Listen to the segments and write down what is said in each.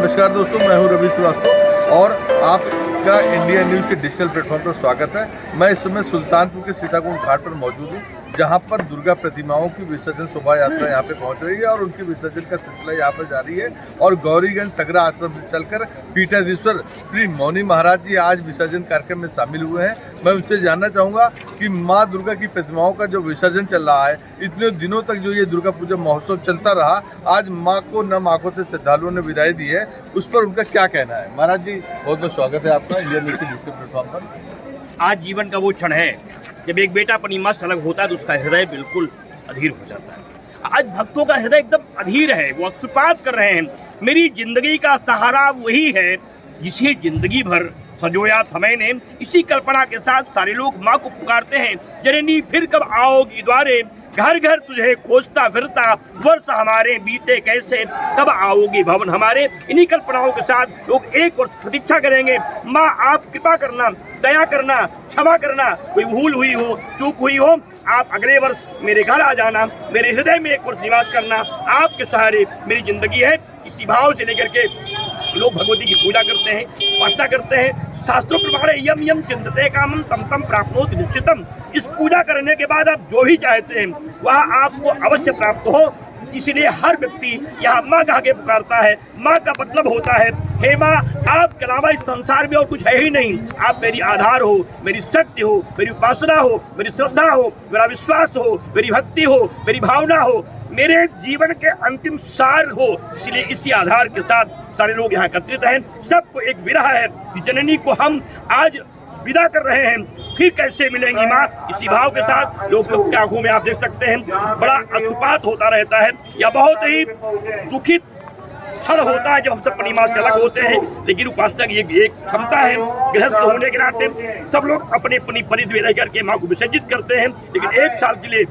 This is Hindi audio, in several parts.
नमस्कार दोस्तों, मैं हूं रवि श्रीवास्तव और आपका इंडिया न्यूज़ के डिजिटल प्लेटफॉर्म पर स्वागत है। मैं इस समय सुल्तानपुर के सीताकुंड घाट पर मौजूद हूं, जहां पर दुर्गा प्रतिमाओं की विसर्जन शोभा यात्रा यहां पे पहुंच रही है और उनकी विसर्जन का सिलसिला यहां पर जारी है। और गौरीगंज सगरा आश्रम से चलकर पीठाधीश्वर श्री मौनी महाराज जी आज विसर्जन कार्यक्रम में शामिल हुए हैं। मैं उनसे जानना चाहूँगा कि माँ दुर्गा की प्रतिमाओं का जो विसर्जन चल रहा है, इतने दिनों तक जो ये दुर्गा पूजा महोत्सव चलता रहा, आज माँ को नम आंखों से श्रद्धालुओं ने विदाई दी है, उस पर उनका क्या कहना है। महाराज जी, बहुत बहुत स्वागत है आपका इंडिया न्यूज़ के डिजिटल प्लेटफॉर्म पर। आज जीवन का वो क्षण है जब एक बेटा अपनी माँ से अलग होता है तो उसका हृदय बिल्कुल अधीर हो जाता है। आज भक्तों का हृदय एकदम अधीर है, वो अश्रुपात कर रहे हैं। मेरी जिंदगी का सहारा वही है जिसे जिंदगी भर संजोया समय ने। इसी कल्पना के साथ सारे लोग माँ को पुकारते हैं, जननी फिर कब आओगी द्वारे, घर घर तुझे खोजता फिरता, वर्ष हमारे बीते कैसे, कब आओगी भवन हमारे। इन्हीं कल्पनाओं के साथ लोग एक वर्ष प्रतीक्षा करेंगे। माँ आप कृपा करना, दया करना, क्षमा करना, कोई भूल हुई हो, चूक हुई हो, आप अगले वर्ष मेरे घर आ जाना, मेरे हृदय में एक वर्ष निवास करना, आपके सहारे मेरी जिंदगी है। इसी भाव से लेकर के लोग भगवती की पूजा करते हैं, उपासना करते हैं। शास्त्रों प्रमाण यम यम चिंतते कामम तम तम प्राप्नोति निश्चितम। इस पूजा करने के बाद आप जो भी चाहते हैं वह आपको अवश्य प्राप्त हो। इसलिए हर व्यक्ति यहाँ माँ कहा के पुकारता है। माँ का मतलब होता है, हे माँ, आपके अलावा इस संसार में और कुछ है ही नहीं। आप मेरी आधार हो, मेरी शक्ति हो, मेरी उपासना हो, मेरी श्रद्धा हो, मेरा विश्वास हो, मेरी भक्ति हो, मेरी भावना हो, मेरे जीवन के अंतिम सार हो। इसलिए इसी आधार के साथ सारे लोग यहाँ एकत्रित हैं। सबको एक विरह है कि जननी को हम आज विदा कर रहे हैं, फिर कैसे मिलेंगी माँ। इसी भाव के साथ लोग की आंखों में आप देख सकते हैं बड़ा अश्रुपात होता रहता है। यह बहुत ही दुखित क्षण होता है जब हम सब अपनी माँ से अलग होते हैं। लेकिन उपासना की एक क्षमता है, गृहस्थ होने के नाते सब लोग अपने अपनी परिधि में रह करके माँ को विसर्जित करते हैं। लेकिन एक साल के लिए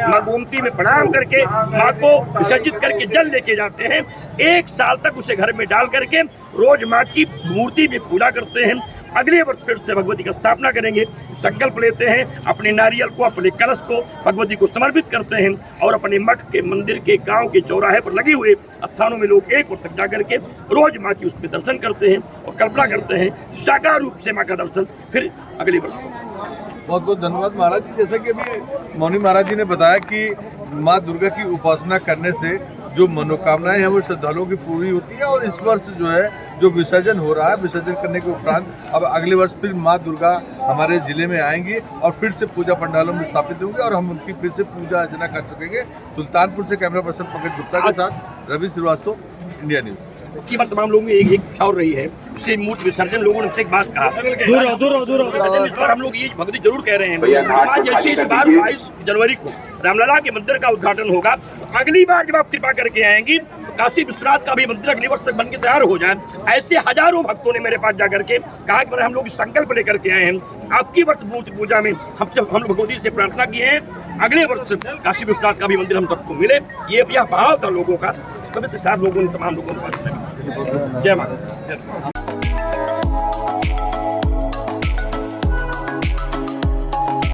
माँ गोमती में प्रणाम करके माँ को विसर्जित करके जल लेके जाते हैं। एक साल तक उसे घर में डाल करके रोज माँ की मूर्ति में पूजा करते हैं। अगले वर्ष फिर से भगवती का स्थापना करेंगे, संकल्प लेते हैं, अपने नारियल को, अपने कलश को भगवती को समर्पित करते हैं और अपने मठ के, मंदिर के, गांव के चौराहे पर लगे हुए स्थानों में लोग एक वर्ष तक जाकर के रोज माँ की उसमें दर्शन करते हैं और कल्पना करते हैं साकार रूप से माँ का दर्शन फिर अगले वर्ष। बहुत बहुत धन्यवाद महाराज जी। जैसा कि अभी मौनी महाराज जी ने बताया कि माँ दुर्गा की उपासना करने से जो मनोकामनाएं हैं वो श्रद्धालुओं की पूरी होती है। और इस वर्ष जो है जो विसर्जन हो रहा है, विसर्जन करने के उपरांत अब अगले वर्ष फिर माँ दुर्गा हमारे जिले में आएंगी और फिर से पूजा पंडालों में स्थापित होंगे और हम उनकी फिर से पूजा अर्चना कर सकेंगे। सुल्तानपुर से कैमरा पर्सन पंकज गुप्ता के साथ रवि श्रीवास्तव, इंडिया न्यूज़। की बात तमाम लोगों में एक इच्छा हो रही है, उससे मूर्ति विसर्जन लोगों ने एक बात कहा, दूर इस बार हम लोग ये भक्ति जरूर कह रहे हैं। जैसे इस बार 22 जनवरी को रामलला के मंदिर का उद्घाटन होगा, तो अगली बार जब आप कृपा करके आएंगी तो काशी विश्वनाथ का भी मंदिर अगले वर्ष तक बन के तैयार हो जाए। ऐसे हजारों भक्तों ने मेरे पास जाकर के कहा कि हम लोग संकल्प लेकर के आए हैं, आपकी वर्ष मूर्ति पूजा में हम भगवती से प्रार्थना किए हैं, अगले वर्ष काशी विश्वनाथ का भी मंदिर हम सबको मिले। ये भाव था लोगों का, साथ लोगों ने, तमाम लोगों ने। जय माता।